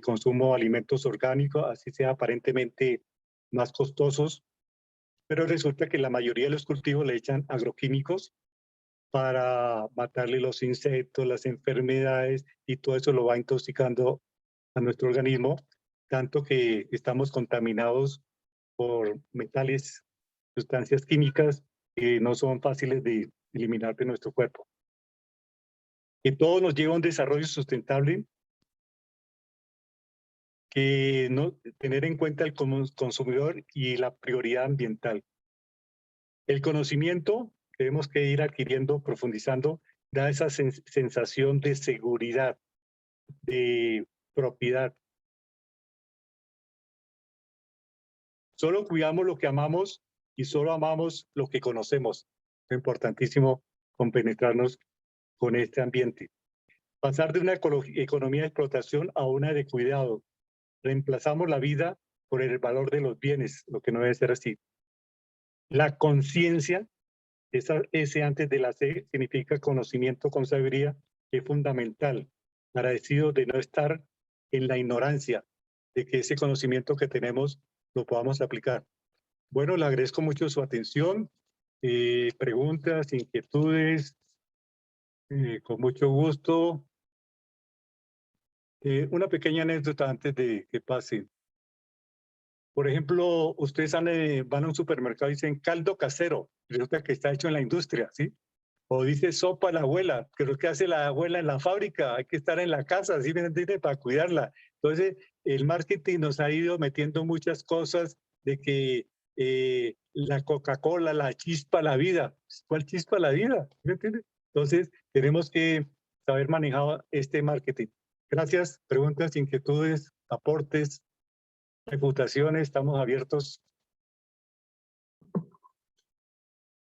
consumo alimentos orgánicos, así sea aparentemente más costosos, pero resulta que la mayoría de los cultivos le echan agroquímicos para matarle los insectos, las enfermedades, y todo eso lo va intoxicando a nuestro organismo, tanto que estamos contaminados por metales, sustancias químicas que no son fáciles de eliminar de nuestro cuerpo. Que todo nos lleva a un desarrollo sustentable, que no tener en cuenta el consumidor y la prioridad ambiental. El conocimiento tenemos que ir adquiriendo, profundizando, da esa sensación de seguridad, de propiedad. Solo cuidamos lo que amamos y solo amamos lo que conocemos. Es importantísimo compenetrarnos con este ambiente. Pasar de una economía de explotación a una de cuidado. Reemplazamos la vida por el valor de los bienes, lo que no debe ser así. La conciencia, ese antes de la C, significa conocimiento con sabiduría, es fundamental. Agradecido de no estar en la ignorancia, de que ese conocimiento que tenemos lo podamos aplicar. Bueno, le agradezco mucho su atención. Preguntas, inquietudes, con mucho gusto. Una pequeña anécdota antes de que pase. Por ejemplo, ustedes van a un supermercado y dicen caldo casero, resulta que está hecho en la industria, ¿sí? O dice sopa la abuela, que es lo que hace la abuela en la fábrica, hay que estar en la casa, ¿sí me entiende? Para cuidarla. Entonces, el marketing nos ha ido metiendo muchas cosas de que la Coca-Cola, la chispa la vida. ¿Cuál chispa la vida? ¿Me entiende? Entonces, tenemos que saber manejar este marketing. Gracias. Preguntas, inquietudes, aportes, reputaciones, estamos abiertos.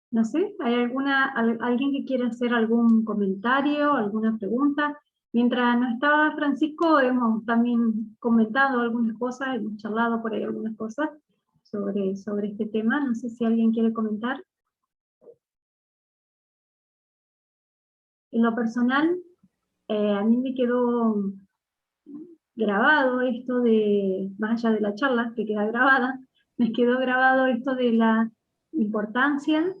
No sé, ¿hay alguien que quiera hacer algún comentario, alguna pregunta? Mientras no estaba Francisco, hemos también comentado algunas cosas, hemos charlado por ahí algunas cosas sobre este tema. No sé si alguien quiere comentar. En lo personal, a mí me quedó grabado esto de, más allá de la charla, que queda grabada, me quedó grabado esto de la importancia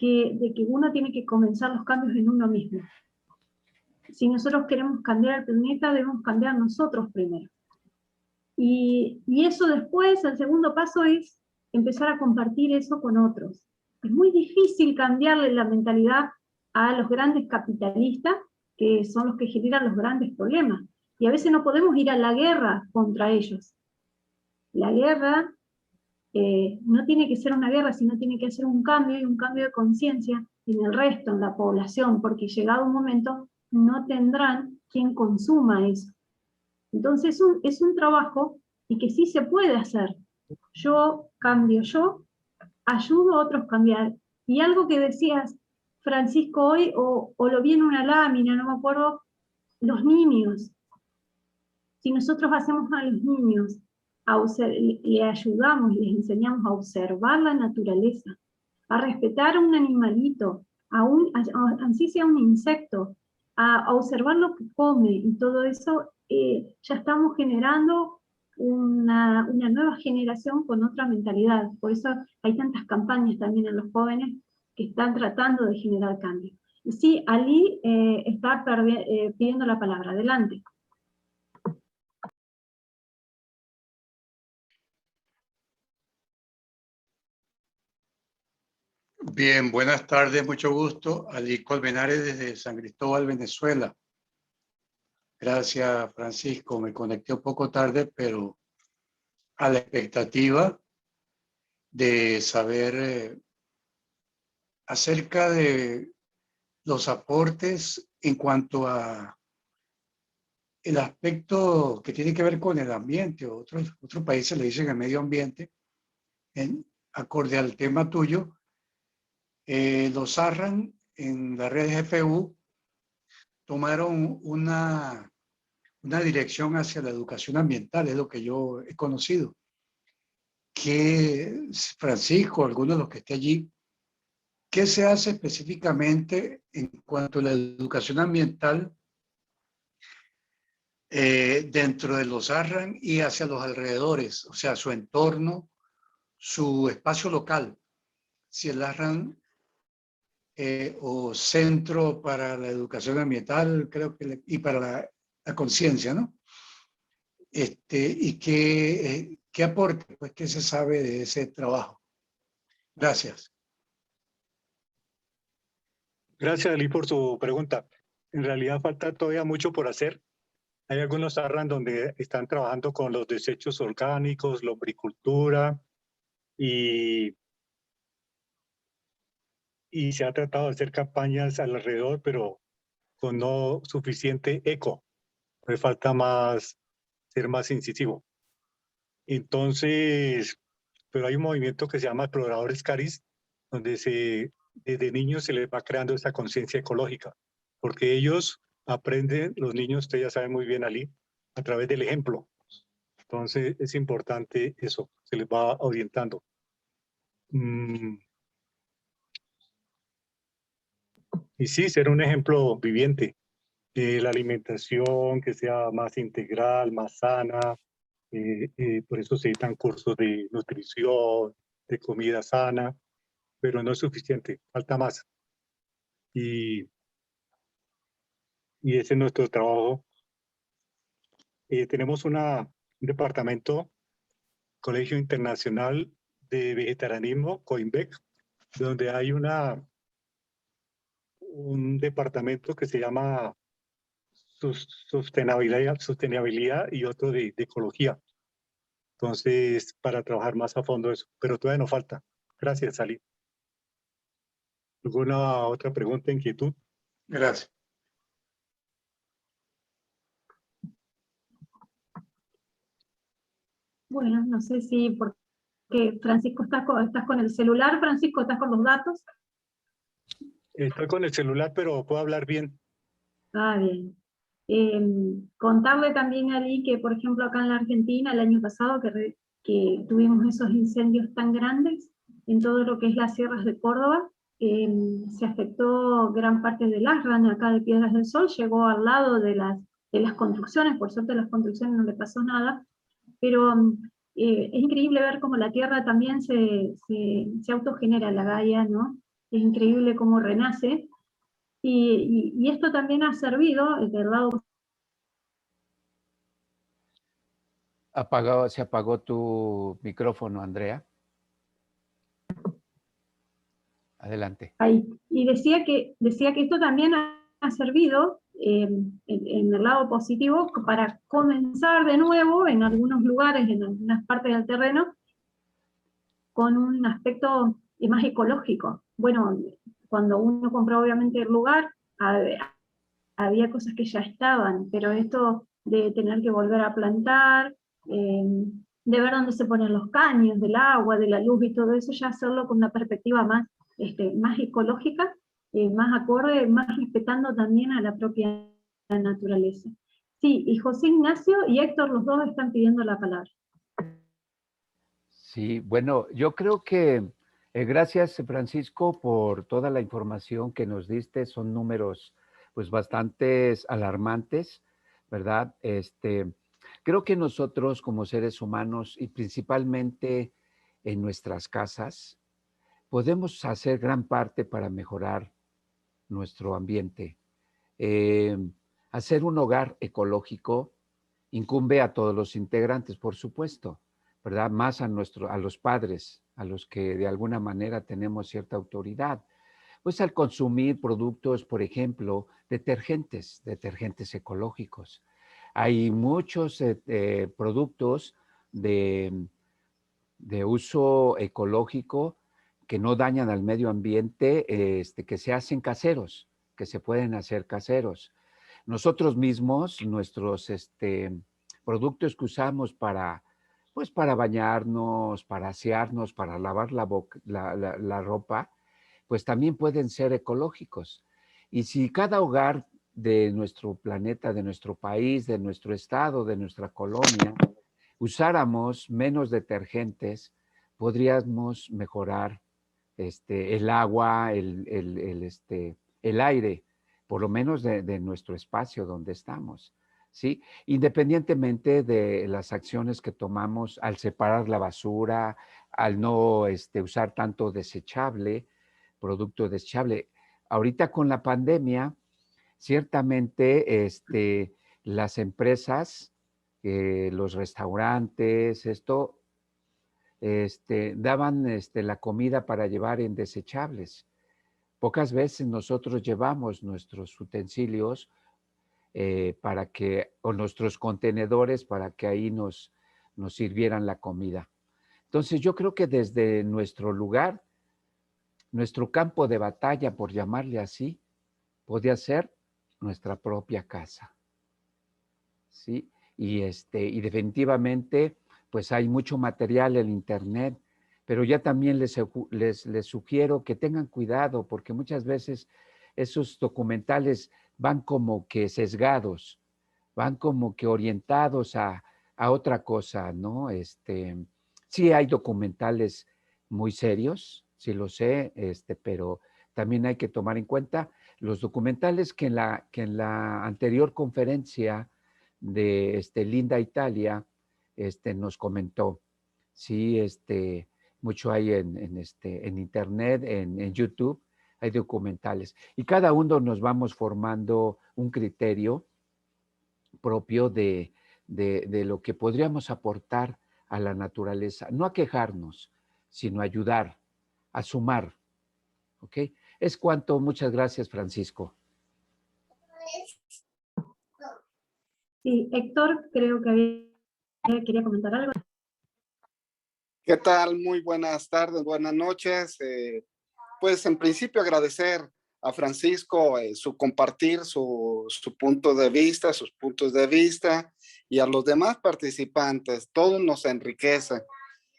de que uno tiene que comenzar los cambios en uno mismo. Si nosotros queremos cambiar el planeta, debemos cambiar nosotros primero. Y eso después, el segundo paso es empezar a compartir eso con otros. Es muy difícil cambiarle la mentalidad a los grandes capitalistas, que son los que generan los grandes problemas. Y a veces no podemos ir a la guerra contra ellos. La guerra no tiene que ser una guerra, sino tiene que ser un cambio y un cambio de conciencia en el resto, en la población, porque llegado un momento no tendrán quien consuma eso. Entonces es un trabajo y que sí se puede hacer. Yo cambio yo, ayudo a otros a cambiar. Y algo que decías, Francisco, hoy, o lo vi en una lámina, no me acuerdo, los niños. Si nosotros hacemos a los niños, le ayudamos, les enseñamos a observar la naturaleza, a respetar a un animalito, así sea un insecto, a observar lo que come y todo eso, ya estamos generando una nueva generación con otra mentalidad. Por eso hay tantas campañas también en los jóvenes que están tratando de generar cambio. Y sí, Ali está pidiendo la palabra. Adelante. Bien, buenas tardes, mucho gusto. Ali Colmenares desde San Cristóbal, Venezuela. Gracias, Francisco. Me conecté un poco tarde, pero a la expectativa de saber acerca de los aportes en cuanto a el aspecto que tiene que ver con el ambiente. Otros países le dicen el medio ambiente, acorde al tema tuyo. Los ARRAN en la red GPU tomaron una dirección hacia la educación ambiental, es lo que yo he conocido. Que Francisco, alguno de los que esté allí, ¿qué se hace específicamente en cuanto a la educación ambiental dentro de los ARRAN y hacia los alrededores? O sea, su entorno, su espacio local. Si el ARRAN o Centro para la Educación Ambiental, creo que, y para la conciencia, ¿no? ¿Y qué aporte, pues, qué se sabe de ese trabajo? Gracias. Gracias, Ali, por su pregunta. En realidad falta todavía mucho por hacer. Hay algunos ARRAN donde están trabajando con los desechos orgánicos, lombricultura, y se ha tratado de hacer campañas alrededor, pero con no suficiente eco. Me falta ser más incisivo. Entonces, pero hay un movimiento que se llama Exploradores Caris, donde desde niños se les va creando esta conciencia ecológica, porque ellos aprenden, los niños, usted ya sabe muy bien, Ali, a través del ejemplo. Entonces, es importante eso, se les va orientando. Y sí, ser un ejemplo viviente. La alimentación que sea más integral, más sana. Por eso se dan cursos de nutrición, de comida sana, pero no es suficiente, falta más. Y ese es nuestro trabajo. Tenemos un departamento, Colegio Internacional de Vegetarianismo, COINVEC, donde hay un departamento que se llama sostenibilidad y otro de ecología. Entonces, para trabajar más a fondo eso, pero todavía nos falta. Gracias, Ali. ¿Alguna otra pregunta, inquietud? Gracias. Bueno, no sé si porque Francisco estás con el celular, Francisco, estás con los datos. Estoy con el celular, pero puedo hablar bien. Ah, bien. Contarle también a Ali que, por ejemplo, acá en la Argentina, el año pasado, que tuvimos esos incendios tan grandes en todo lo que es las sierras de Córdoba, se afectó gran parte del ARRAN acá de Piedras del Sol, llegó al lado de las construcciones, por suerte a las construcciones no le pasó nada, pero es increíble ver cómo la tierra también se autogenera, la Gaia, ¿no? Es increíble cómo renace, y esto también ha servido, del lado... Se apagó tu micrófono, Andrea. Adelante. Ahí. Y decía que esto también ha servido en el lado positivo para comenzar de nuevo en algunos lugares, en algunas partes del terreno, con un aspecto más ecológico. Bueno, cuando uno compró obviamente el lugar, había cosas que ya estaban, pero esto de tener que volver a plantar, de ver dónde se ponen los caños del agua, de la luz y todo eso, ya hacerlo con una perspectiva más ecológica, más acorde, más respetando también a la propia naturaleza. Sí, y José Ignacio y Héctor, los dos están pidiendo la palabra. Sí, bueno, yo creo que Gracias, Francisco, por toda la información que nos diste. Son números pues bastante alarmantes, ¿verdad? Creo que nosotros como seres humanos y principalmente en nuestras casas podemos hacer gran parte para mejorar nuestro ambiente. Eh, Hacer un hogar ecológico incumbe a todos los integrantes, por supuesto, ¿verdad? Más a los padres, a los que de alguna manera tenemos cierta autoridad. Pues al consumir productos, por ejemplo, detergentes ecológicos. Hay muchos productos de, de uso ecológico que no dañan al medio ambiente, que se hacen caseros, que se pueden hacer caseros. Nosotros mismos, nuestros productos que usamos pues para bañarnos, para asearnos, para lavar la ropa, pues también pueden ser ecológicos. Y si cada hogar de nuestro planeta, de nuestro país, de nuestro estado, de nuestra colonia, usáramos menos detergentes, podríamos mejorar el agua, el aire, por lo menos de nuestro espacio donde estamos, ¿sí? Independientemente de las acciones que tomamos al separar la basura, al no usar tanto producto desechable. Ahorita con la pandemia, ciertamente las empresas, los restaurantes, daban la comida para llevar en desechables. Pocas veces nosotros llevamos nuestros utensilios o nuestros contenedores para que ahí nos sirvieran la comida. Entonces yo creo que desde nuestro lugar, nuestro campo de batalla, por llamarle así, podría ser nuestra propia casa, ¿sí? Y definitivamente, pues hay mucho material en Internet, pero ya también les sugiero que tengan cuidado, porque muchas veces esos documentales van como que sesgados, van como que orientados a otra cosa, ¿no? Sí hay documentales muy serios, sí lo sé, pero también hay que tomar en cuenta los documentales que en la anterior conferencia de Linda Italia nos comentó. Sí, mucho hay en Internet, en YouTube, hay documentales. Y cada uno nos vamos formando un criterio propio de lo que podríamos aportar a la naturaleza. No a quejarnos, sino a ayudar, a sumar. ¿Ok? Es cuanto. Muchas gracias, Francisco. Sí, Héctor, creo que quería comentar algo. ¿Qué tal? Muy buenas tardes, buenas noches. Pues en principio agradecer a Francisco su compartir su punto de vista, sus puntos de vista, y a los demás participantes. Todo nos enriquece.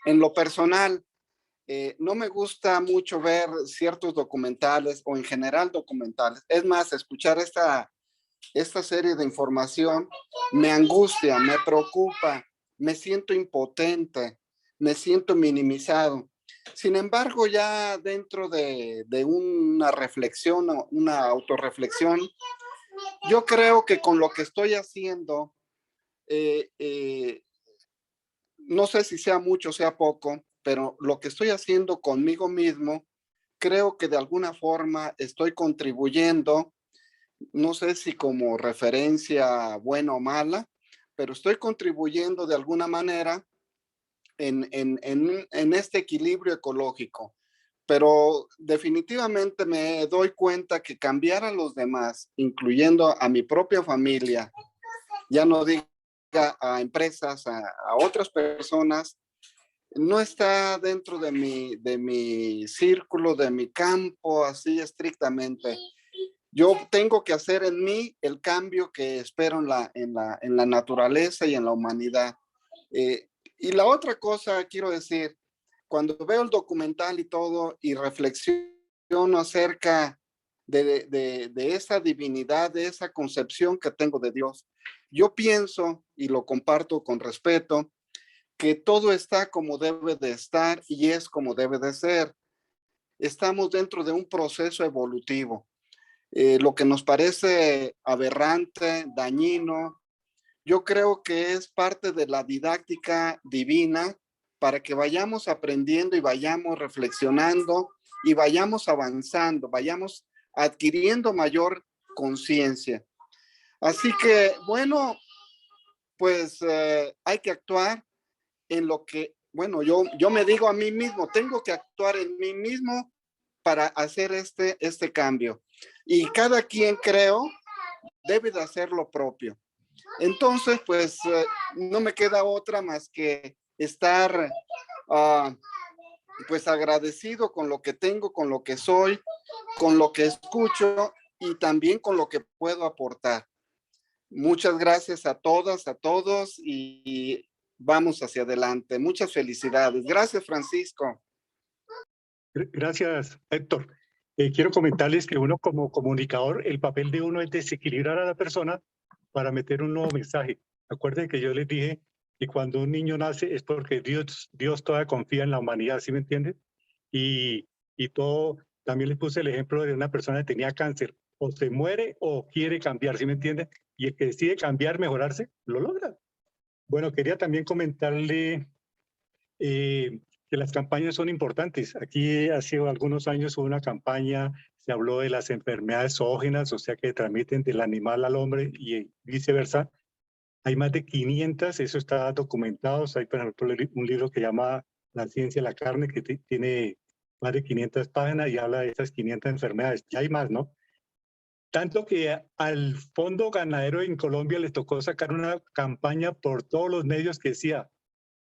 En lo personal, no me gusta mucho ver ciertos documentales o en general documentales. Es más, escuchar esta serie de información me angustia, me preocupa, me siento impotente, me siento minimizado. Sin embargo, ya dentro de una reflexión, una autorreflexión, yo creo que con lo que estoy haciendo, no sé si sea mucho o sea poco, pero lo que estoy haciendo conmigo mismo, creo que de alguna forma estoy contribuyendo, no sé si como referencia buena o mala, pero estoy contribuyendo de alguna manera en este equilibrio ecológico. Pero definitivamente me doy cuenta que cambiar a los demás, incluyendo a mi propia familia, ya no diga a empresas, a otras personas, no está dentro de mi círculo, de mi campo, así estrictamente. Yo tengo que hacer en mí el cambio que espero en la naturaleza y en la humanidad. Y la otra cosa, quiero decir, cuando veo el documental y todo y reflexiono acerca de esa divinidad, de esa concepción que tengo de Dios, yo pienso, y lo comparto con respeto, que todo está como debe de estar y es como debe de ser. estamos dentro de un proceso evolutivo. Lo que nos parece aberrante, dañino, yo creo que es parte de la didáctica divina para que vayamos aprendiendo y vayamos reflexionando y vayamos avanzando, vayamos adquiriendo mayor conciencia. Así que, bueno, pues hay que actuar en lo que, bueno, yo me digo a mí mismo, tengo que actuar en mí mismo para hacer este cambio. Y cada quien, creo, debe de hacer lo propio. Entonces, pues, no me queda otra más que estar, pues, agradecido con lo que tengo, con lo que soy, con lo que escucho y también con lo que puedo aportar. Muchas gracias a todas, a todos y vamos hacia adelante. Muchas felicidades. Gracias, Francisco. Gracias, Héctor. Quiero comentarles que uno como comunicador, el papel de uno es desequilibrar a la persona para meter un nuevo mensaje. Acuérdense que yo les dije que cuando un niño nace es porque Dios todavía confía en la humanidad, ¿sí me entienden? Y todo, también les puse el ejemplo de una persona que tenía cáncer. O se muere o quiere cambiar, ¿sí me entienden? Y el que decide cambiar, mejorarse, lo logra. Bueno, quería también comentarle que las campañas son importantes. Aquí hace algunos años hubo una campaña, se habló de las enfermedades zoógenas, o sea, que transmiten del animal al hombre y viceversa. Hay más de 500, eso está documentado. Hay, por ejemplo, un libro que llama La ciencia de la carne, que tiene más de 500 páginas y habla de esas 500 enfermedades. Ya hay más, ¿no? Tanto que al Fondo Ganadero en Colombia les tocó sacar una campaña por todos los medios que decía: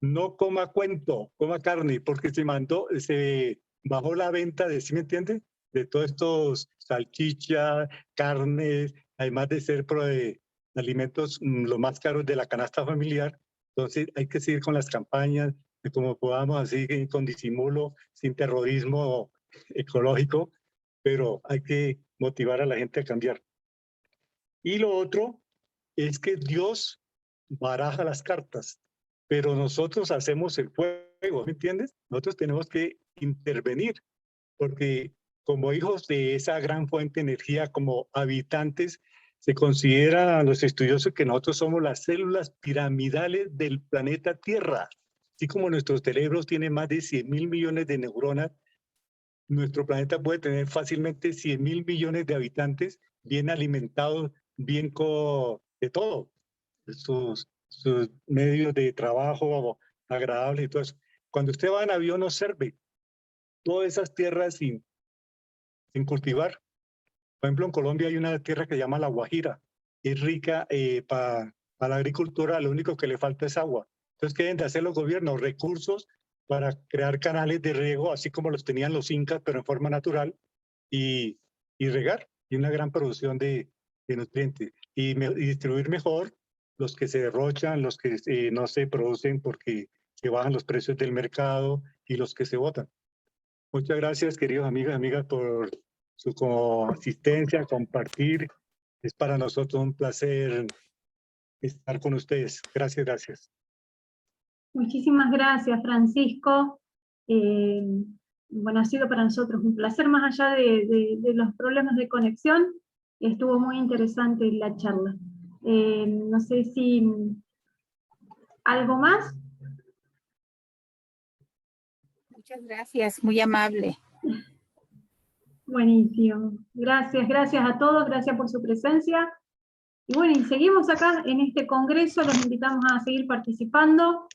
no coma cuento, coma carne, porque se bajó la venta de, ¿sí me entiende? De todos estos salchichas, carnes, además de ser de alimentos los más caros de la canasta familiar. Entonces hay que seguir con las campañas, de cómo podamos, así con disimulo, sin terrorismo ecológico, pero hay que motivar a la gente a cambiar. Y lo otro es que Dios baraja las cartas, pero nosotros hacemos el juego, ¿me entiendes? Nosotros tenemos que intervenir, porque como hijos de esa gran fuente de energía, como habitantes, se considera a los estudiosos que nosotros somos las células piramidales del planeta Tierra. Así como nuestros cerebros tienen más de 100.000 millones de neuronas, nuestro planeta puede tener fácilmente 100.000 millones de habitantes bien alimentados, bien de todo, sus medios de trabajo agradables y todo eso. Cuando usted va en avión, observe todas esas tierras sin cultivar. Por ejemplo, en Colombia hay una tierra que se llama La Guajira. Es rica para la agricultura, lo único que le falta es agua. Entonces, ¿qué deben de hacer los gobiernos? Recursos para crear canales de riego, así como los tenían los incas, pero en forma natural, y regar, y una gran producción de nutrientes. Y distribuir mejor los que se derrochan, los que no se producen porque se bajan los precios del mercado y los que se botan. Muchas gracias, queridos amigos y amigas, por su asistencia, compartir. Es para nosotros un placer estar con ustedes. Gracias, gracias. Muchísimas gracias, Francisco. Bueno, ha sido para nosotros un placer, más allá de los problemas de conexión. Estuvo muy interesante la charla. No sé si algo más. Muchas gracias, muy amable. Buenísimo. Gracias, gracias a todos, gracias por su presencia. Y bueno, y seguimos acá en este congreso, los invitamos a seguir participando.